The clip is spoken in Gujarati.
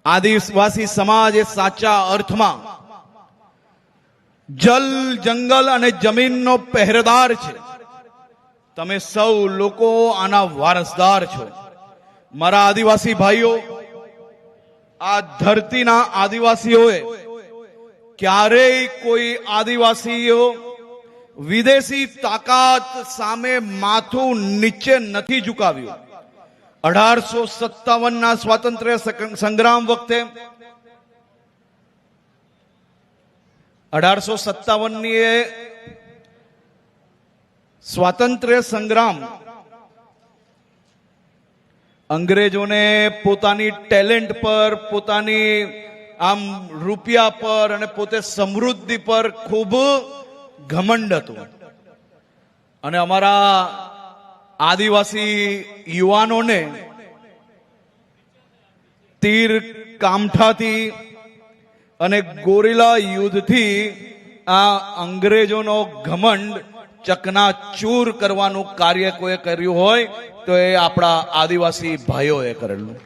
આદિવાસી સમાજ એ સાચા અર્થમાં જલ, જંગલ અને જમીનનો પહેરેદાર છે. તમે સૌ લોકો આના વારસદાર છો. મારા આદિવાસી ભાઈઓ, આ ધરતીના આદિવાસીઓએ ક્યારેય કોઈ આદિવાસીઓ વિદેશી તાકાત સામે માથું નીચે નથી ઝુકાવ્યું. 1857ના સ્વાતંત્ર્ય સંગ્રામ વખતે 1857ની સ્વાતંત્ર્ય સંગ્રામ અંગ્રેજોને પોતાની ટેલેન્ટ પર, પોતાની આમ રૂપિયા પર અને પોતે સમૃદ્ધિ પર ખૂબ ઘમંડ હતું. અને અમારા આદિવાસી યુવાનોને તીર કામઠાથી અને ગોરીલા યુદ્ધથી આ અંગ્રેજોનો ઘમંડ ચકનાચૂર કરવાનું કાર્ય કોઈ કર્યું હોય તો એ આપણા આદિવાસી ભાઈઓએ કરેલું.